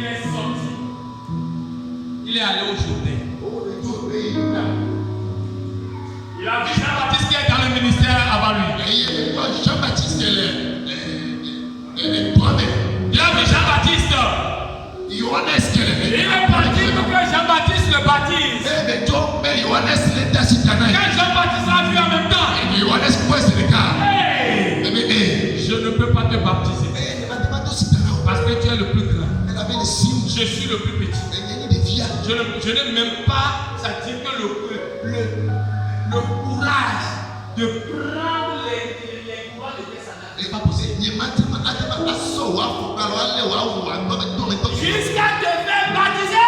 est sorti. Il est allé au Jourdain. Il a vu Jean-Baptiste qui est dans le ministère avant lui. Il a vu Jean-Baptiste. Il est parti pour que Jean-Baptiste le baptise. Quand Jean-Baptiste l'a vu en même temps, je ne peux pas te baptiser parce que tu es le plus grand. Je suis le plus petit. Je n'ai même pas, ça dit que le courage de prendre les courants de Tessana. C'est pas possible. Jusqu'à te faire baptiser.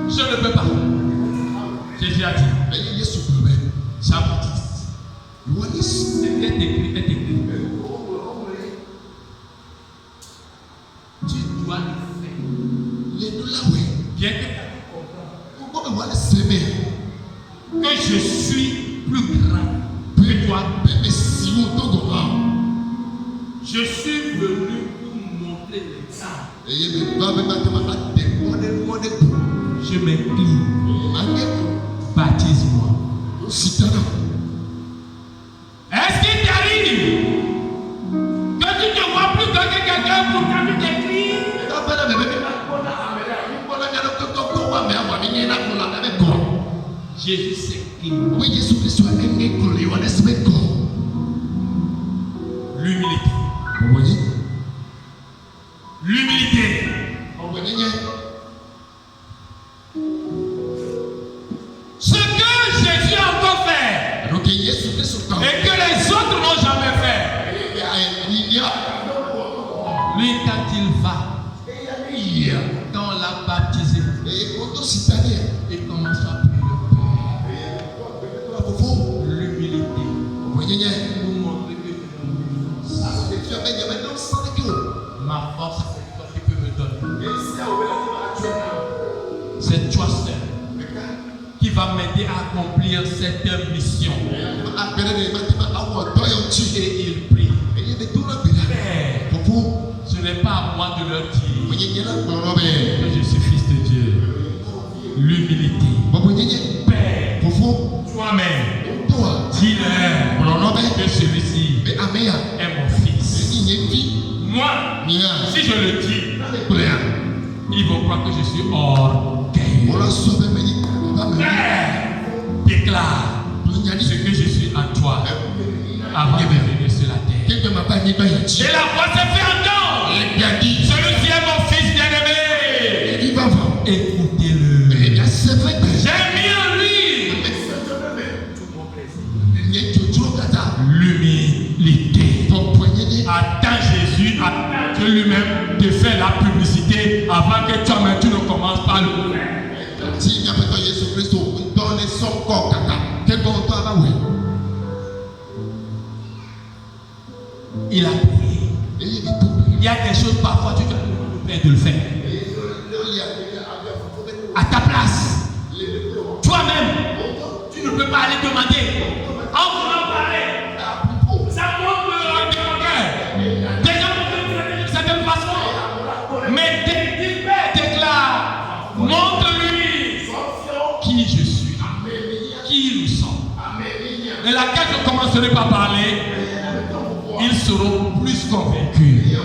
Je ne peux pas. Jésus a dit. Jean-Baptiste. C'est écrit. Tu dois le faire. Bien que je suis plus grand que toi. Je suis venu pour montrer l'exemple. Je m'incline. Baptise-moi. Est-ce qu'il t'arrive que tu te vois plus que quelqu'un pour quand tu t'écris? Jésus s'écrit. L'humilité. L'humilité. Ce que Jésus a encore fait et que les autres n'ont jamais fait. Lui, quand il va, quand on l'a baptisé, il commence à prier le Père. L'humilité. Pour montrer que ma force, c'est toi qui peux me donner. C'est toi seul qui va m'aider à accomplir cette mission. Et il prie. Père, ce n'est pas à moi de leur dire que je suis fils de Dieu. L'humilité. Père, toi-même, dis-leur que celui-ci est mon fils. Moi, si je le dis, ils vont croire que je suis orgueilleux. Père, déclare ce que je suis en toi avant de venir sur la terre. Et la voix s'est fait entendre. Celui-ci est mon fils bien-aimé. Écoutez-le. J'ai mis en lui tout mon plaisir. L'humilité. Attends Jésus, attends Dieu lui-même de faire la publicité avant que toi-même tu ne commences par le faire. Il a prié. Il y a des choses parfois tu te demandes au Père de le faire. À ta place. Toi-même, tu ne peux pas aller demander. En voulant parler. Ça montre le cœur. Des gens vont te traiter d'une certaine façon. Mais Père déclare, montre-lui qui je suis, qui nous sommes. Et laquelle je commencerai par parler, ils seront plus convaincus.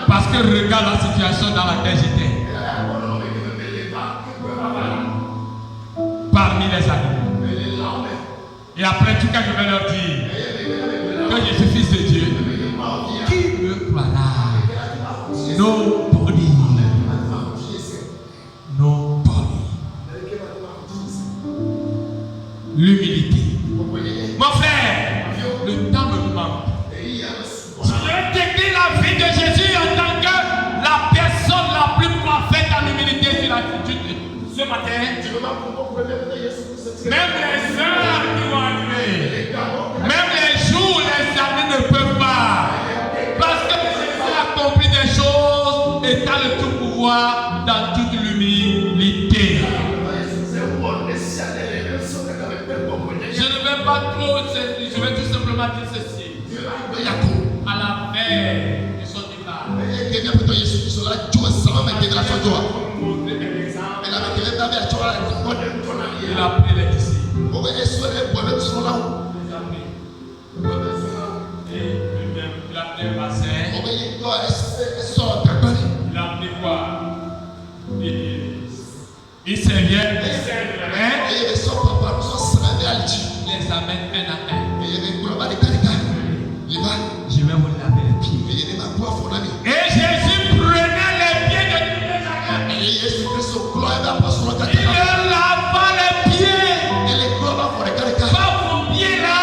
Parce que regarde la situation dans laquelle j'étais. Parmi les animaux. Et après tout, quand je vais leur dire que je suis fils de Dieu, qui me croira? Nobody. Même les heures qui vont arriver, même les jours, les années ne peuvent pas. Parce que Jésus a accompli des choses et a le tout pouvoir dans toute l'humilité. Je ne vais pas trop, je vais tout simplement dire ceci. À la veille de son départ, il a pris les disciples. Et lui-même, il a pris le bassin. Il a pris quoi? Il servait. Les amène un à un. Je vais vous laver les pieds. Et Jésus prenait les pieds de tous les chacun. Il leur lava les pieds. Pas vos pieds là.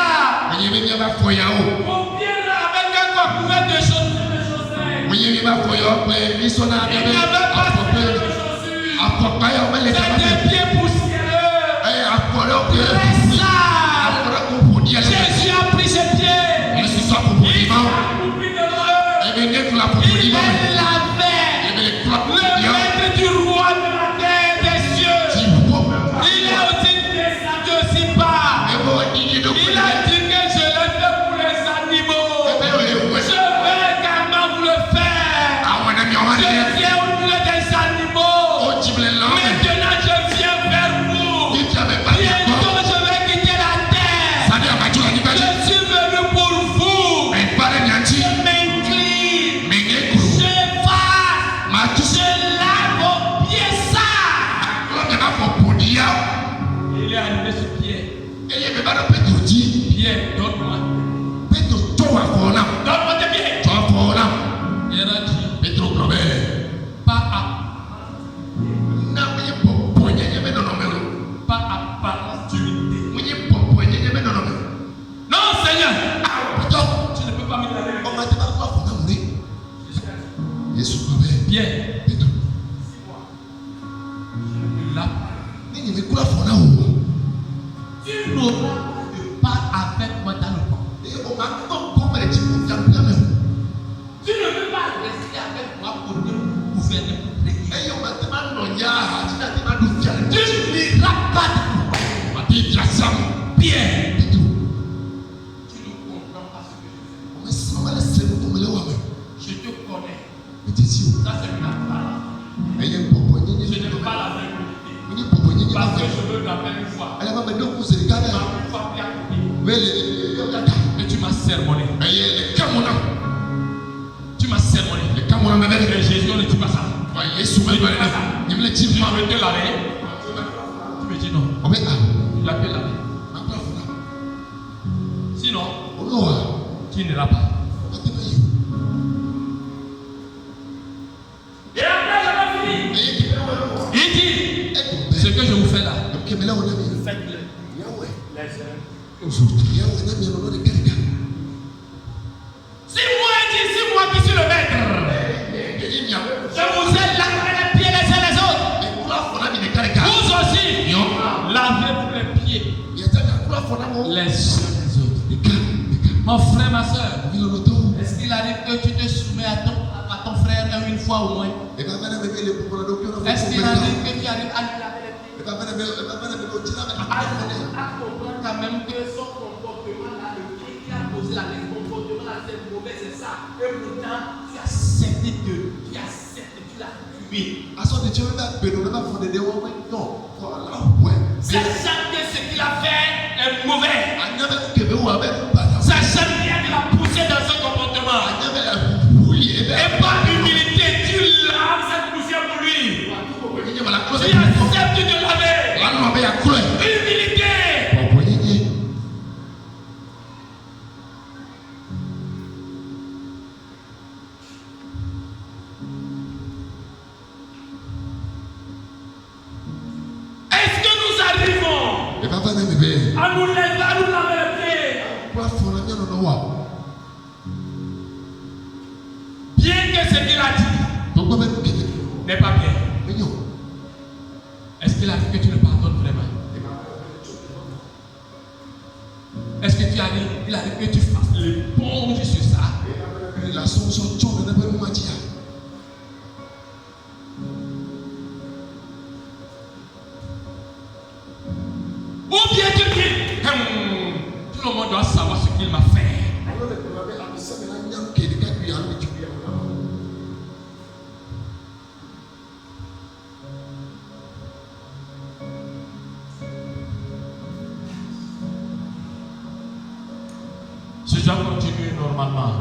Vos pieds là avec un couvert de chaussures. Il n'y avait pas de chaussures. C'est des pieds poussiéreux. Jésus a pris ses pieds. Il est le maître du roi de la terre des cieux. Il est aussi descendu aussi bas. Il a dit que je le fais pour les animaux. Je vais également vous le faire. Je viens au milieu des animaux. Maintenant je viens vers vous. Bientôt je vais quitter la terre. Je suis venu pour vous. Je m'incline. Je lave vos pieds sales. Il est arrivé sur Pierre. Pierre, donne-moi. Donne-moi tes pieds. Il a dit, pas à apparence d'humilité. Non, Seigneur. Tu ne peux pas me laver. Pierre. Là. Tu n'auras pas avec moi dans le camp. Tu ne peux pas rester avec moi pour te gouverner pour prier. Tu n'iras pas de Pierre. Tu ne comprends pas ce que je fais. Je te connais. Ça c'est ma parole. Je ne peux pas la faire communiquer. Parce que je veux la faire une fois. Une fois bien communiqué. Et tu m'as sermonné. Tu m'as sermonné. Et Jésus ne dit pas ça. Tu veux te laver. Tu me dis non. Tu l'as fait laver. Sinon, tu n'iras pas. Et après, je vais finir. Il dit, ce que je vous fais là, faites-le. C'est moi qui suis le maître. Je vous ai lavé les pieds les uns les autres. Vous aussi, lavez-vous les pieds les uns les autres. Mon frère, ma soeur, est-ce qu'il arrive que tu te soumets à ton frère une fois au moins? Est-ce qu'il arrive que tu arrives à lui laver les pieds? À comprendre quand même que son comportement là, le pied qu'il a posé là, le comportement là, c'est mauvais, c'est ça. Et pourtant, tu acceptes tu l'as tué. Sachant que ce qu'il a fait est mauvais. Sachant qu'il a poussé dans son comportement. Et par humilité, tu laves cette poussière pour lui. Tu acceptes de laver. Humilité. Est-ce que nous arrivons à nous lever, à nous laver les pieds? Bien que ce qu'il a dit n'est pas bien. Est-ce qu'il a dit que tu le pardonnes vraiment? fasse l'éponge sur ça. La solution de la matière. Ou bien tu dis, tout le monde doit savoir ce qu'il m'a fait. Je dois continuer normalement.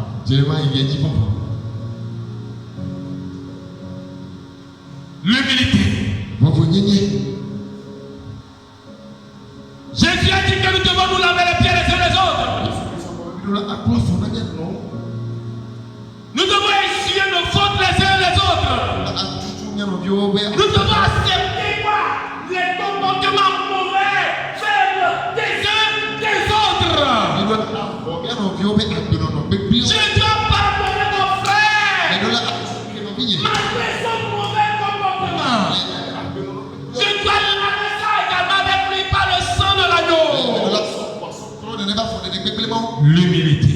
L'humilité. Jésus a dit que nous devons nous laver les pieds les uns les autres. Nous devons essuyer nos fautes les uns les autres. Nous devons accepter quoi? Les comportements mauvais, faibles des uns des autres. Je dois pardonner mon frère malgré son mauvais comportement. Je dois laver ça également avec lui par le sang de l'agneau. L'humilité.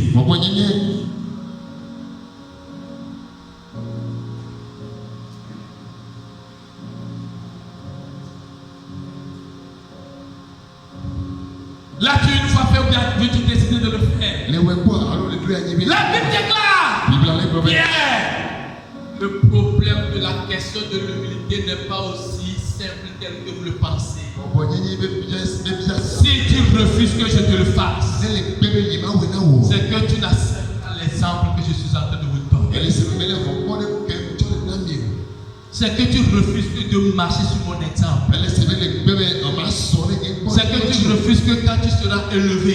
Là, tu une fois fait ou bien veux-tu décider de le faire? La Bible déclare, Pierre, le problème de la question de l'humilité n'est pas aussi simple tel que vous le pensez. Si tu refuses que je te le fasse, c'est que tu n'acceptes pas l'exemple que je suis en train de vous donner. C'est que tu refuses de marcher sur mon exemple. C'est que tu refuses que quand tu seras élevé,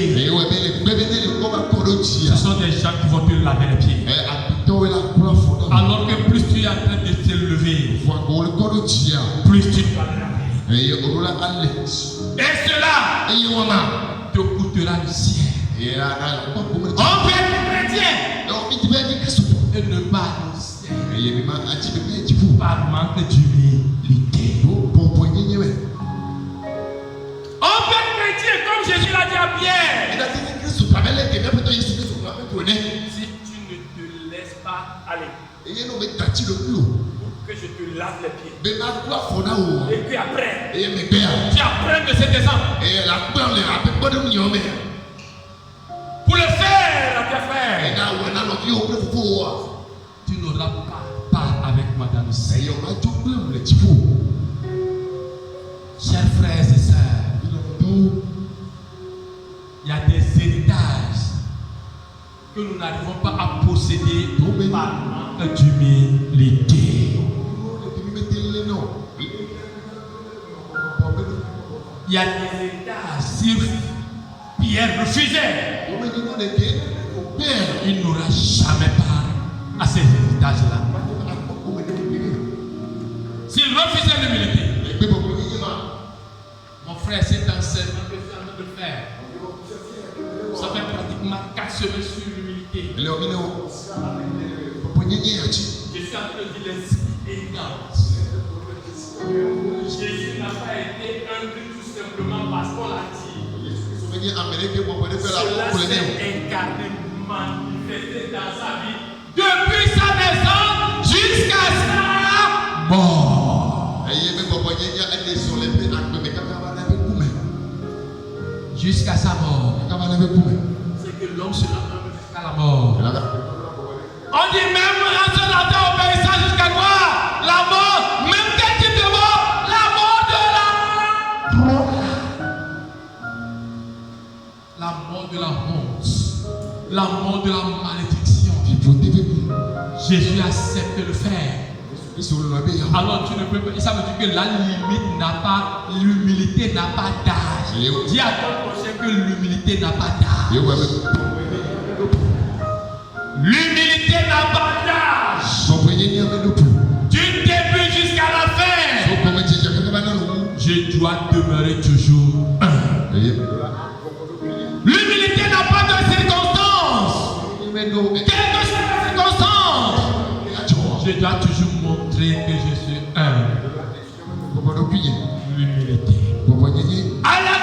ce sont des gens qui vont te laver les pieds. Alors que plus tu es en train de t'élever, plus tu dois laver. Et cela te coûtera le ciel. On peut être chrétien et ne pas au ciel par manque d'humilité. On peut être chrétien comme Jésus l'a dit à Pierre. Si tu ne te laisses pas aller, que je te lave les pieds. Et puis après, tu apprends de cet exemple. Pour le faire à tes frères, tu n'auras pas part avec moi dans le ciel. Chers frères et sœurs, il y a des héritages que nous n'arrivons pas à posséder par manque d'humilité. Il y a des héritages. Si Pierre refusait, il n'aura jamais part à ces héritages-là. S'il refusait l'humilité, mon frère, cet enseignement que tu es en train de faire, ça fait pratiquement 4 semaines sur l'humilité. Je suis en train de dire les évidentes. Jésus n'a pas été humble tout simplement parce qu'on l'a dit. Cela s'est incarné, manifesté dans sa vie depuis sa naissance jusqu'à sa mort. Jusqu'à sa mort. C'est que l'homme sera humble jusqu'à la mort. On dit même un seul attend obéissant jusqu'à quoi? La mort. Même quel type de mort? La mort de la mort de la honte. La mort de la malédiction. Jésus accepte de le faire. Alors tu ne peux pas. Ça veut dire que la limite n'a pas, l'humilité n'a pas d'âge. Dis à ton prochain que l'humilité n'a pas d'âge. L'humilité n'a pas d'âge. Du début jusqu'à la fin. Je dois demeurer toujours un. L'humilité n'a pas de circonstances. Quelle que soit la circonstance, je dois toujours montrer que je suis un. L'humilité. À la